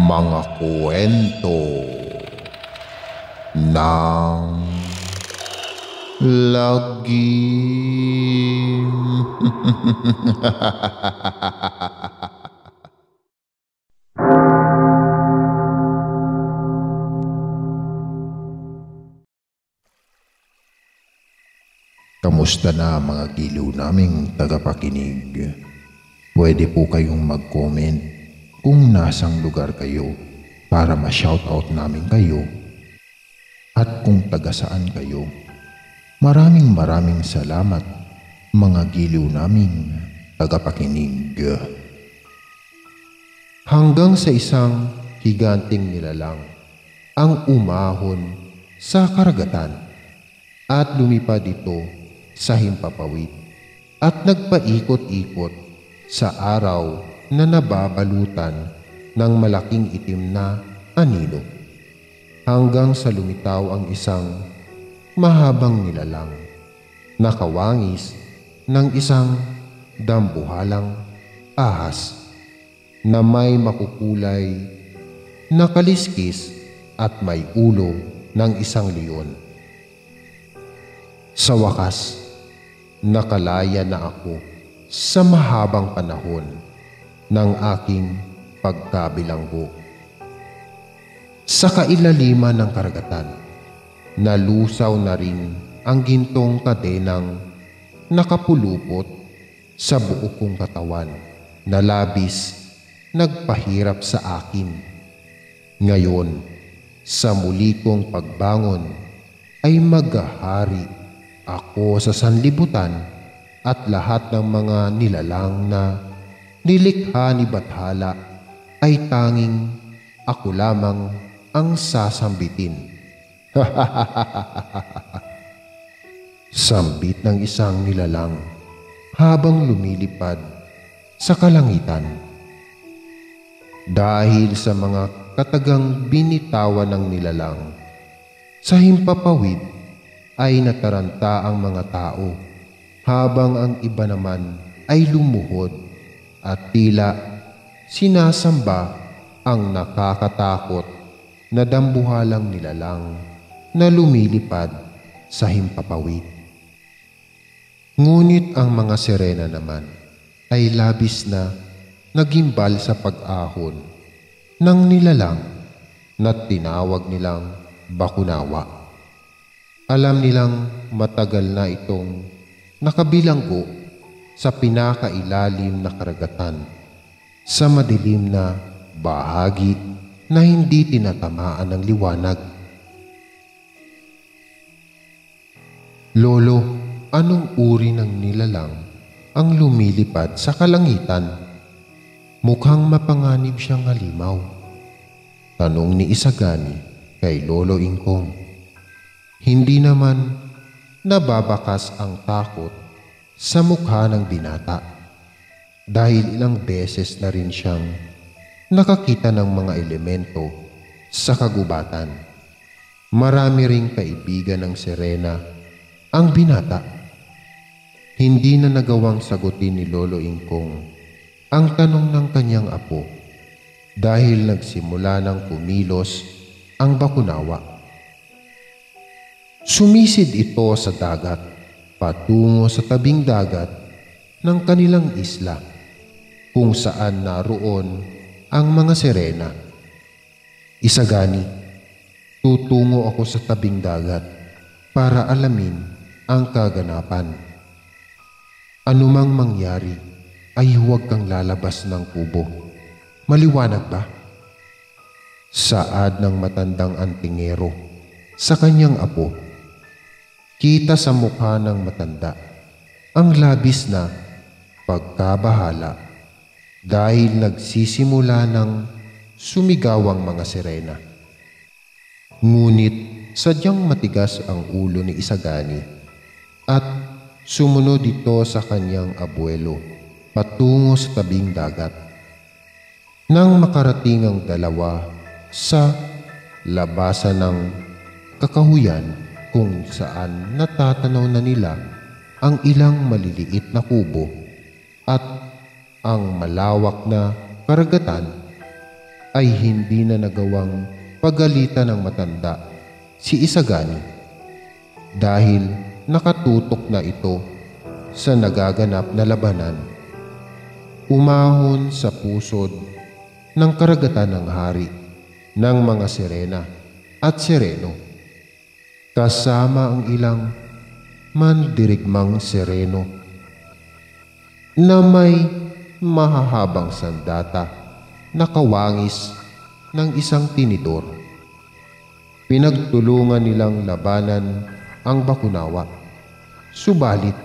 Mga kwento ng lagim. Kamusta na mga giliw naming tagapakinig? Pwede po kayong mag-comment kung nasang lugar kayo para ma-shoutout namin kayo. At kung taga saan kayo, maraming salamat mga giliw naming tagapakinig. Hanggang sa isang higanting nilalang ang umahon sa karagatan at lumipad ito sa himpapawid at nagpaikot-ikot sa araw na nababalutan ng malaking itim na anino hanggang sa lumitaw ang isang mahabang nilalang na kawangis ng isang dambuhalang ahas na may makukulay na kaliskis at may ulo ng isang leon. Sa wakas, nakalaya na ako sa mahabang panahon ng aking pagkabilanggo. Sa kailaliman ng karagatan, nalusaw na rin ang gintong kadenang nakapulupot sa buo kong katawan na labis nagpahirap sa akin. Ngayon, sa muli kong pagbangon ay maghahari ako sa sanlibutan at lahat ng mga nilalang na nilikha ni Bathala ay tanging ako lamang ang sasambitin. Sambit ng isang nilalang habang lumilipad sa kalangitan. Dahil sa mga katagang binitawan ng nilalang, sa himpapawid ay nataranta ang mga tao, habang ang iba naman ay lumuhod at tila sinasamba ang nakakatakot na dambuhalang nilalang na lumilipad sa himpapawid. Ngunit ang mga sirena naman ay labis na nagimbal sa pag-ahon ng nilalang na tinawag nilang Bakunawa. Alam nilang matagal na itong nakabilanggo sa pinakailalim na karagatan, sa madilim na bahagi na hindi tinatamaan ng liwanag. Lolo, anong uri ng nilalang ang lumilipad sa kalangitan? Mukhang mapanganib siyang halimaw. Tanong ni Isagani kay Lolo Ingkong. Hindi naman nababakas ang takot sa mukha ng binata dahil ilang beses na rin siyang nakakita ng mga elemento sa kagubatan. Marami ring kaibigan ng sirena ang binata. Hindi na nagawang sagutin ni Lolo Ingkong ang tanong ng kanyang apo dahil nagsimula ng kumilos ang Bakunawa. Sumisid ito sa dagat patungo sa tabing dagat ng kanilang isla kung saan naroon ang mga sirena. Isagani, tutungo ako sa tabing dagat para alamin ang kaganapan. Anumang mangyari ay huwag kang lalabas ng kubo. Maliwanag ba? Saad ng matandang antingero sa kanyang apo. Kita sa mukha ng matanda ang labis na pagkabahala dahil nagsisimula ng sumigawang mga sirena. Ngunit sadyang matigas ang ulo ni Isagani at sumunod ito sa kanyang abuelo patungo sa tabing dagat. Nang makarating ang dalawa sa labasan ng kakahuyan kung saan natatanaw na nila ang ilang maliliit na kubo at ang malawak na karagatan, ay hindi na nagawang pagalitan ng matanda si Isagani dahil nakatutok na ito sa nagaganap na labanan. Umahon sa pusod ng karagatan ng hari ng mga Sirena at Sireno, kasama ang ilang mandirigmang Sireno na may mahahabang sandata na kawangis ng isang tinidor. Pinagtulungan nilang labanan ang Bakunawa, subalit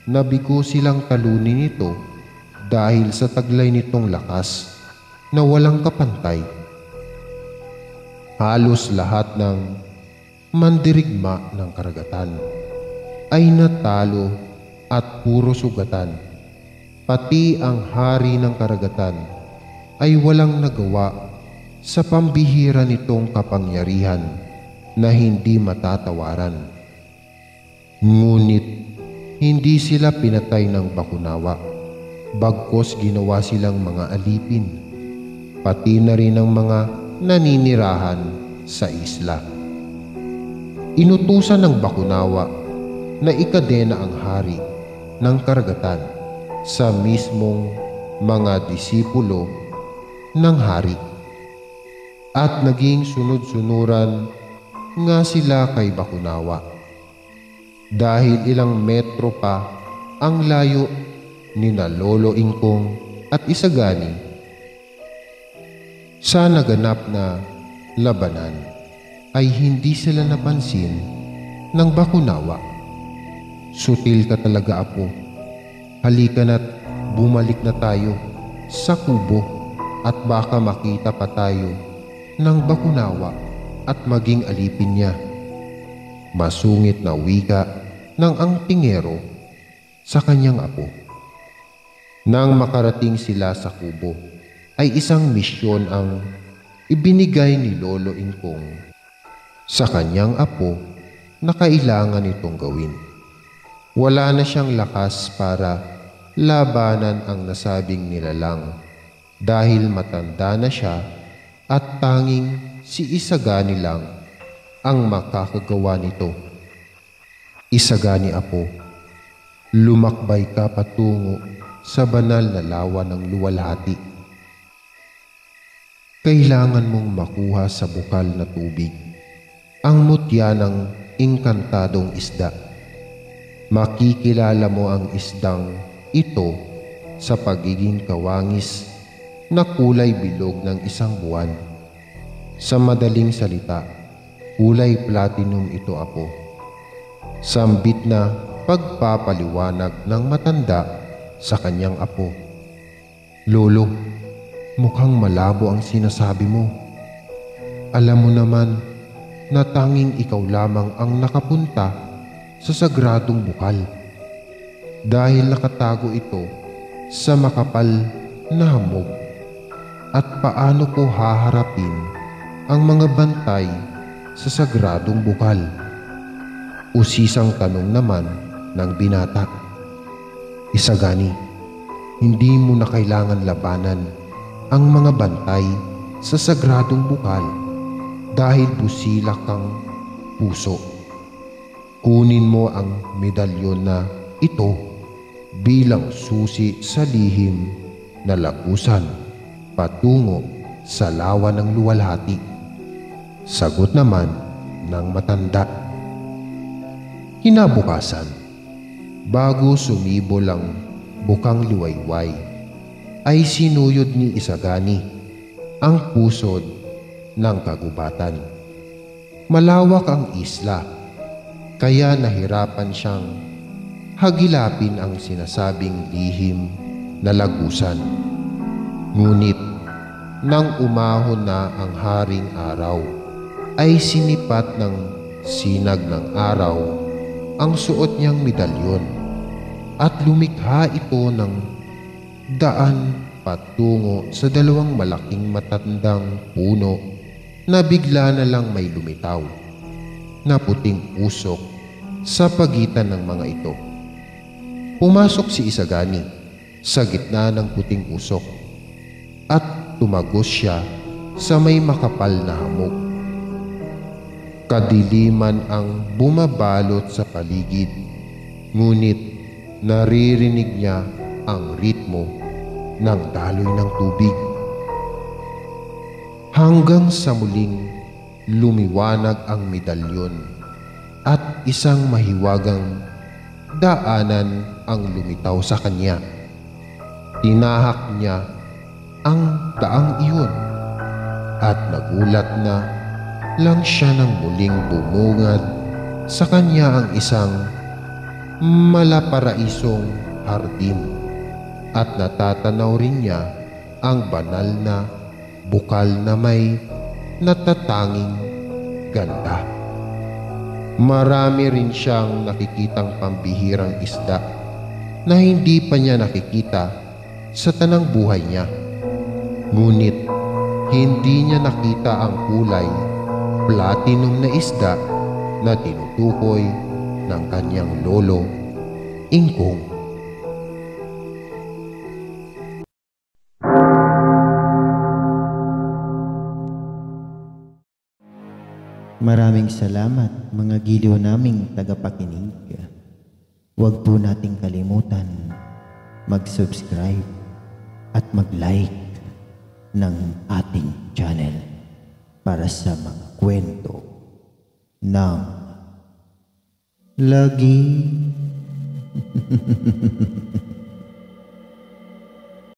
nabigo silang talunin ito dahil sa taglay nitong lakas na walang kapantay. Halos lahat ng mandirigma ng karagatan ay natalo at puro sugatan. Pati ang hari ng karagatan ay walang nagawa sa pambihira nitong kapangyarihan na hindi matatawaran. Ngunit hindi sila pinatay ng Bakunawa, bagkos ginawa silang mga alipin, pati na rin ang mga naninirahan sa isla. Inutusan ng Bakunawa na ikadena ang hari ng karagatan sa mismong mga disipulo ng hari, at naging sunod-sunuran nga sila kay Bakunawa dahil ilang metro pa ang layo nina Lolo Ingkong at Isagani. Sa naganap na labanan ay hindi sila napansin ng Bakunawa. "Sutil ka talaga, apo. Halika na't bumalik na tayo sa kubo at baka makita pa tayo ng Bakunawa at maging alipin niya." Masungit na wika ng angtingero sa kanyang apo. Nang makarating sila sa kubo, ay isang misyon ang ibinigay ni Lolo Ingkong sa kanyang apo na kailangan itong gawin. Wala na siyang lakas para labanan ang nasabing nilalang dahil matanda na siya at tanging si Isagani lang ang makakagawa nito. "Isagani, apo, lumakbay ka patungo sa banal na lawa ng luwalhati. Kailangan mong makuha sa bukal na tubig ang mutya ng inkantadong isda. Makikilala mo ang isdang ito sa pagiging kawangis na kulay bilog ng isang buwan. Sa madaling salita, kulay platinum ito, apo." Sambit na pagpapaliwanag ng matanda sa kanyang apo. "Lolo, mukhang malabo ang sinasabi mo. Alam mo naman na tanging ikaw lamang ang nakapunta sa sagradong bukal dahil nakatago ito sa makapal na hamog. At paano ko haharapin ang mga bantay sa sagradong bukal?" Usisang tanong naman ng binata. "Isagani, hindi mo na kailangan labanan ang mga bantay sa sagradong bukal dahil busilak kang puso. Kunin mo ang medalyon na ito bilang susi sa lihim na lagusan patungo sa lawa ng luwalhati." Sagot naman ng matanda. Kinabukasan, bago sumibol ang bukang liwayway, ay sinuyod ni Isagani ang pusod ng kagubatan. Malawak ang isla, kaya nahirapan siyang hagilapin ang sinasabing lihim na lagusan. Ngunit nang umahon na ang haring araw, ay sinipat ng sinag ng araw ang suot niyang medalyon at lumikha ito ng daan patungo sa dalawang malaking matandang puno na bigla na lang may lumitaw na puting usok sa pagitan ng mga ito. Pumasok si Isagani sa gitna ng puting usok at tumagos siya sa may makapal na hamog. Kadiliman ang bumabalot sa paligid, ngunit naririnig niya ang ritmo ng daloy ng tubig. Hanggang sa muling lumiwanag ang medalyon at isang mahiwagang daanan ang lumitaw sa kanya. Tinahak niya ang daang iyon at nagulat na lang siya nang muling bumungad sa kanya ang isang malaparaisong hardin at natatanaw rin niya ang banal na bukal na may natatanging ganda. Marami rin siyang nakikitang pambihirang isda na hindi pa niya nakikita sa tanang buhay niya. Ngunit hindi niya nakita ang kulay platinum na isda na tinutukoy ng kanyang lolo, Ingkong. Maraming salamat mga giliw naming tagapakinig. Huwag po nating kalimutan mag-subscribe at mag-like ng ating channel para sa mga kwento ng lagi.